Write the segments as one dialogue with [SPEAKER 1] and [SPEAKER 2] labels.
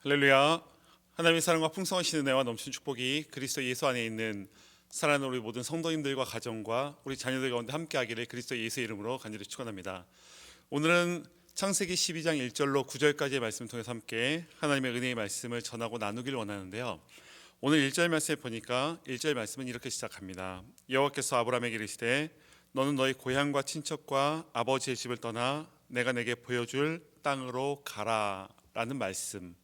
[SPEAKER 1] 할렐루야. 하나님의 사랑과 풍성하신 은혜와 넘치는 축복이 그리스도 예수 안에 있는 사랑하는 우리 모든 성도님들과 가정과 우리 자녀들 가운데 함께하기를 그리스도 예수의 이름으로 간절히 축원합니다. 오늘은 창세기 12장 1절로 9절까지의 말씀을 통해서 함께 하나님의 은혜의 말씀을 전하고 나누기를 원하는데요. 오늘 1절 말씀에 보니까 1절 말씀은 이렇게 시작합니다. 여호와께서 아브라함에게 이르시되 너는 너희 고향과 친척과 아버지의 집을 떠나 내가 내게 보여줄 땅으로 가라 라는 말씀.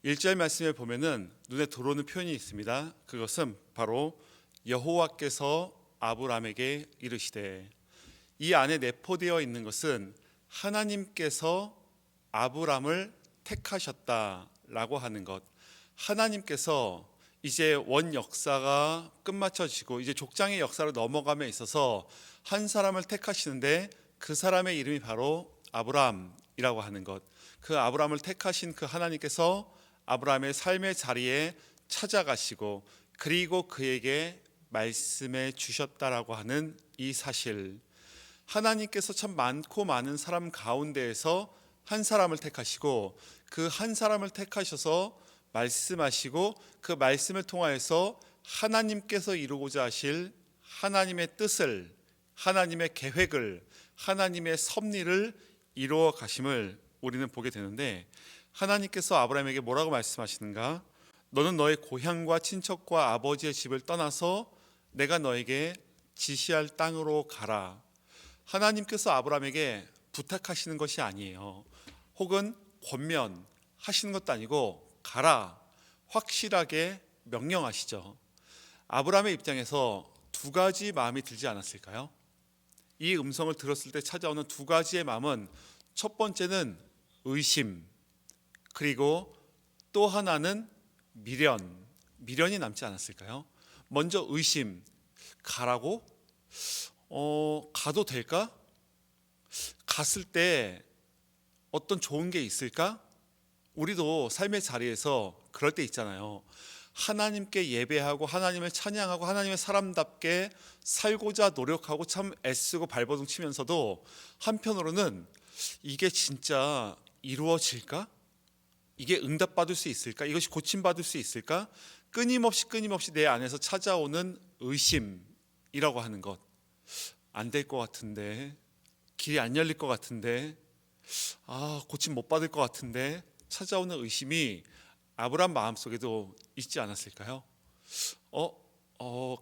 [SPEAKER 1] 1절 말씀에 보면은 눈에 들어오는 표현이 있습니다. 그것은 바로 여호와께서 아브라함에게 이르시되, 이 안에 내포되어 있는 것은 하나님께서 아브라함을 택하셨다라고 하는 것. 하나님께서 이제 원 역사가 끝마쳐지고 이제 족장의 역사로 넘어감에 있어서 한 사람을 택하시는데 그 사람의 이름이 바로 아브라함이라고 하는 것. 그 아브라함을 택하신 그 하나님께서 아브라함의 삶의 자리에 찾아가시고 그리고 그에게 말씀해 주셨다라고 하는 이 사실. 하나님께서 참 많고 많은 사람 가운데에서 한 사람을 택하시고 그 한 사람을 택하셔서 말씀하시고 그 말씀을 통하여서 하나님께서 이루고자 하실 하나님의 뜻을, 하나님의 계획을, 하나님의 섭리를 이루어 가심을 우리는 보게 되는데, 하나님께서 아브라함에게 뭐라고 말씀하시는가? 너는 너의 고향과 친척과 아버지의 집을 떠나서 내가 너에게 지시할 땅으로 가라. 하나님께서 아브라함에게 부탁하시는 것이 아니에요. 혹은 권면하시는 것도 아니고 가라, 확실하게 명령하시죠. 아브라함의 입장에서 두 가지 마음이 들지 않았을까요? 이 음성을 들었을 때 찾아오는 두 가지의 마음은, 첫 번째는 의심, 그리고 또 하나는 미련이 남지 않았을까요? 먼저 의심, 가라고? 가도 될까? 갔을 때 어떤 좋은 게 있을까? 우리도 삶의 자리에서 그럴 때 있잖아요. 하나님께 예배하고 하나님을 찬양하고 하나님의 사람답게 살고자 노력하고 참 애쓰고 발버둥 치면서도 한편으로는 이게 진짜 이루어질까? 이게 응답받을 수 있을까? 이것이 고침받을 수 있을까? 끊임없이 내 안에서 찾아오는 의심이라고 하는 것. 안 될 것 같은데, 길이 안 열릴 것 같은데, 고침 못 받을 것 같은데, 찾아오는 의심이 아브라함 마음속에도 있지 않았을까요?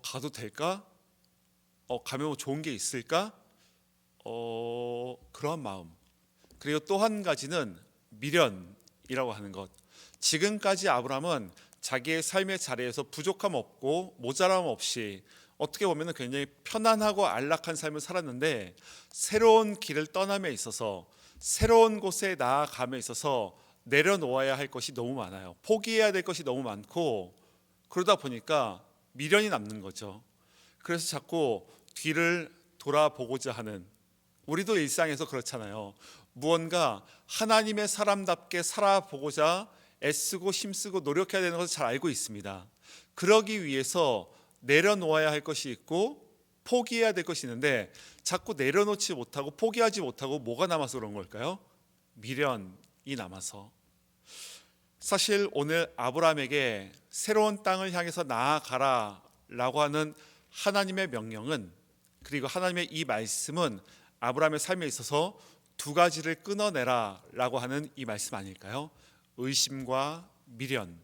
[SPEAKER 1] 가도 될까? 가면 뭐 좋은 게 있을까? 그러한 마음. 그리고 또 한 가지는 미련이라고 하는 것. 지금까지 아브라함은 자기의 삶의 자리에서 부족함 없고 모자람 없이 어떻게 보면 굉장히 편안하고 안락한 삶을 살았는데, 새로운 길을 떠남에 있어서, 새로운 곳에 나아감에 있어서 내려놓아야 할 것이 너무 많아요. 포기해야 될 것이 너무 많고, 그러다 보니까 미련이 남는 거죠. 그래서 자꾸 뒤를 돌아보고자 하는, 우리도 일상에서 그렇잖아요. 무언가 하나님의 사람답게 살아보고자 애쓰고 힘쓰고 노력해야 되는 것을 잘 알고 있습니다. 그러기 위해서 내려놓아야 할 것이 있고 포기해야 될 것이 있는데, 자꾸 내려놓지 못하고 포기하지 못하고 뭐가 남아서 그런 걸까요? 미련이 남아서. 사실 오늘 아브라함에게 새로운 땅을 향해서 나아가라 라고 하는 하나님의 명령은, 그리고 하나님의 이 말씀은 아브라함의 삶에 있어서 두 가지를 끊어내라 라고 하는 이 말씀 아닐까요? 의심과 미련.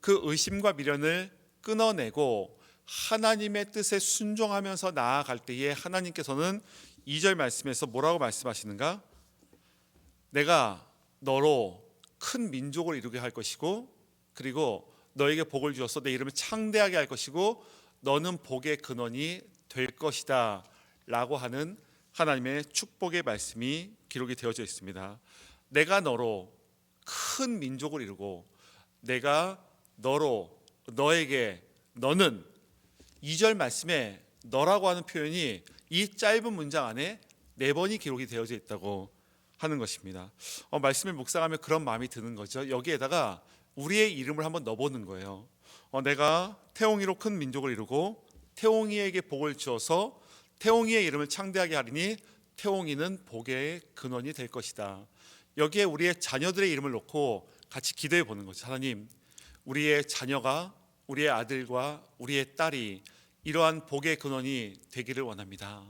[SPEAKER 1] 그 의심과 미련을 끊어내고 하나님의 뜻에 순종하면서 나아갈 때에 하나님께서는 2절 말씀에서 뭐라고 말씀하시는가? 내가 너로 큰 민족을 이루게 할 것이고, 그리고 너에게 복을 주어서 내 이름을 창대하게 할 것이고 너는 복의 근원이 될 것이다 라고 하는 하나님의 축복의 말씀이 기록이 되어져 있습니다. 내가 너로 큰 민족을 이루고, 내가 너로, 너에게, 너는, 2절 말씀에 너라고 하는 표현이 이 짧은 문장 안에 4번이 기록이 되어져 있다고 하는 것입니다. 말씀을 묵상하며 그런 마음이 드는 거죠. 여기에다가 우리의 이름을 한번 넣어보는 거예요. 내가 태옹이로 큰 민족을 이루고 태옹이에게 복을 주어서 태옹이의 이름을 창대하게 하리니 태옹이는 복의 근원이 될 것이다. 여기에 우리의 자녀들의 이름을 놓고 같이 기도해 보는 거죠. 하나님, 우리의 자녀가, 우리의 아들과 우리의 딸이 이러한 복의 근원이 되기를 원합니다.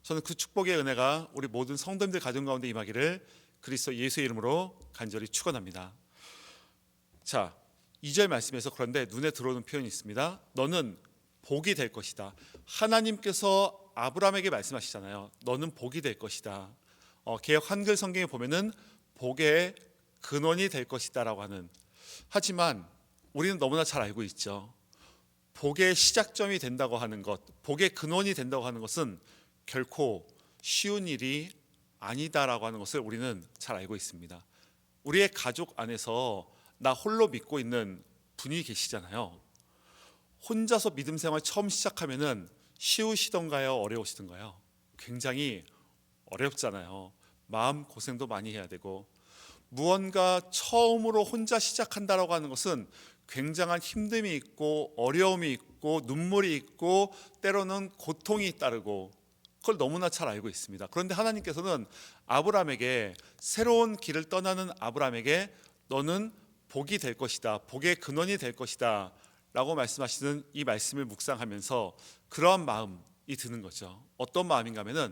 [SPEAKER 1] 저는 그 축복의 은혜가 우리 모든 성도님들 가정 가운데 임하기를 그리스도 예수의 이름으로 간절히 축원합니다. 자, 2절 말씀에서 그런데 눈에 들어오는 표현이 있습니다. 너는 복이 될 것이다. 하나님께서 아브라함에게 말씀하시잖아요. 너는 복이 될 것이다. 개역 한글 성경에 보면은 복의 근원이 될 것이다라고 하는. 하지만 우리는 너무나 잘 알고 있죠. 복의 시작점이 된다고 하는 것, 복의 근원이 된다고 하는 것은 결코 쉬운 일이 아니다라고 하는 것을 우리는 잘 알고 있습니다. 우리의 가족 안에서 나 홀로 믿고 있는 분이 계시잖아요. 혼자서 믿음 생활 처음 시작하면은 쉬우시던가요? 어려우시던가요? 굉장히 어렵잖아요. 마음 고생도 많이 해야 되고, 무언가 처음으로 혼자 시작한다라고 하는 것은 굉장한 힘듦이 있고 어려움이 있고 눈물이 있고 때로는 고통이 따르고, 그걸 너무나 잘 알고 있습니다. 그런데 하나님께서는 아브라함에게, 새로운 길을 떠나는 아브라함에게 너는 복이 될 것이다, 복의 근원이 될 것이다 라고 말씀하시는 이 말씀을 묵상하면서 그러한 마음이 드는 거죠. 어떤 마음인가 하면은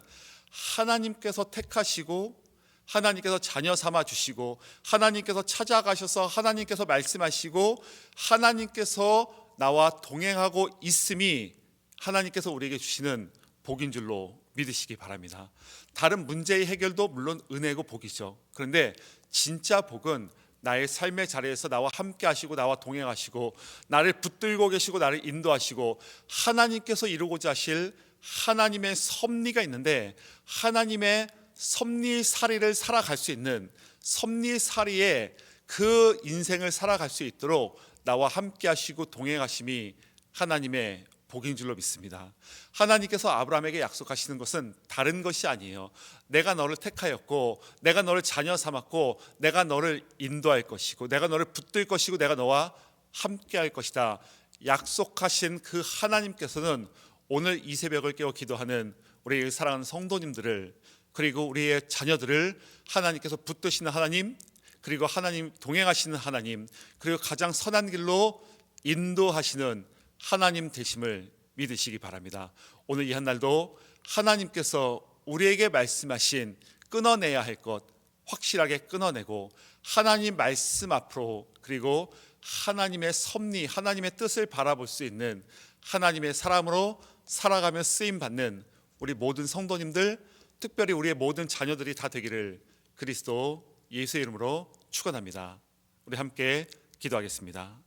[SPEAKER 1] 하나님께서 택하시고 하나님께서 자녀 삼아 주시고 하나님께서 찾아가셔서 하나님께서 말씀하시고 하나님께서 나와 동행하고 있음이 하나님께서 우리에게 주시는 복인 줄로 믿으시기 바랍니다. 다른 문제의 해결도 물론 은혜고 복이죠. 그런데 진짜 복은 나의 삶의 자리에서 나와 함께 하시고 나와 동행하시고 나를 붙들고 계시고 나를 인도하시고 하나님께서 이루고자 하실 하나님의 섭리가 있는데, 하나님의 섭리살이를 살아갈 수 있는 섭리살이의 그 인생을 살아갈 수 있도록 나와 함께 하시고 동행하심이 하나님의 복인 줄로 믿습니다. 하나님께서 아브라함에게 약속하시는 것은 다른 것이 아니에요. 내가 너를 택하였고 내가 너를 자녀 삼았고 내가 너를 인도할 것이고 내가 너를 붙들 것이고 내가 너와 함께 할 것이다. 약속하신 그 하나님께서는 오늘 이 새벽을 깨워 기도하는 우리 사랑하는 성도님들을, 그리고 우리의 자녀들을 하나님께서 붙드시는 하나님, 그리고 하나님 동행하시는 하나님, 그리고 가장 선한 길로 인도하시는 하나님 되심을 믿으시기 바랍니다. 오늘 이 한날도 하나님께서 우리에게 말씀하신 끊어내야 할 것 확실하게 끊어내고 하나님 말씀 앞으로, 그리고 하나님의 섭리, 하나님의 뜻을 바라볼 수 있는 하나님의 사람으로 살아가며 쓰임받는 우리 모든 성도님들, 특별히 우리의 모든 자녀들이 다 되기를 그리스도 예수의 이름으로 축원합니다. 우리 함께 기도하겠습니다.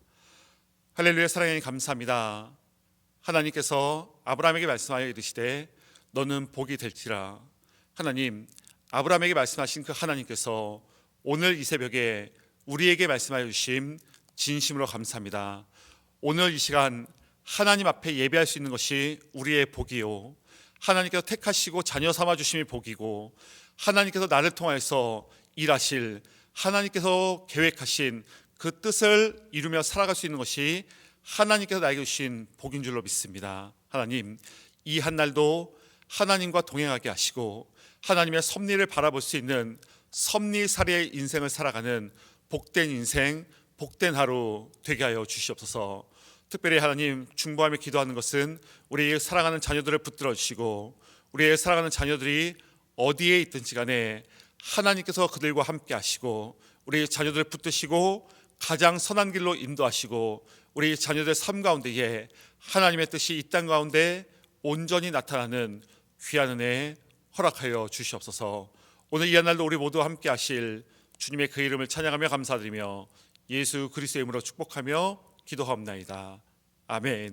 [SPEAKER 1] 할렐루야. 사랑하님 감사합니다. 하나님께서 아브라함에게 말씀하여 이르시되 너는 복이 될지라. 하나님, 아브라함에게 말씀하신 그 하나님께서 오늘 이 새벽에 우리에게 말씀하여 주심 진심으로 감사합니다. 오늘 이 시간 하나님 앞에 예배할 수 있는 것이 우리의 복이요, 하나님께서 택하시고 자녀 삼아 주심이 복이고, 하나님께서 나를 통하여서 일하실, 하나님께서 계획하신 그 뜻을 이루며 살아갈 수 있는 것이 하나님께서 나에게 주신 복인 줄로 믿습니다. 하나님, 이 한날도 하나님과 동행하게 하시고 하나님의 섭리를 바라볼 수 있는 섭리살이의 인생을 살아가는 복된 인생, 복된 하루 되게 하여 주시옵소서. 특별히 하나님, 중보하며 기도하는 것은 우리의 사랑하는 자녀들을 붙들어 주시고 우리의 사랑하는 자녀들이 어디에 있든지 간에 하나님께서 그들과 함께 하시고 우리 자녀들을 붙드시고 가장 선한 길로 인도하시고 우리 자녀들 삶 가운데에 하나님의 뜻이 이 땅 가운데 온전히 나타나는 귀한 은혜 허락하여 주시옵소서. 오늘 이 한날도 우리 모두 함께 하실 주님의 그 이름을 찬양하며 감사드리며 예수 그리스도의 이름으로 축복하며 기도하옵나이다. 아멘.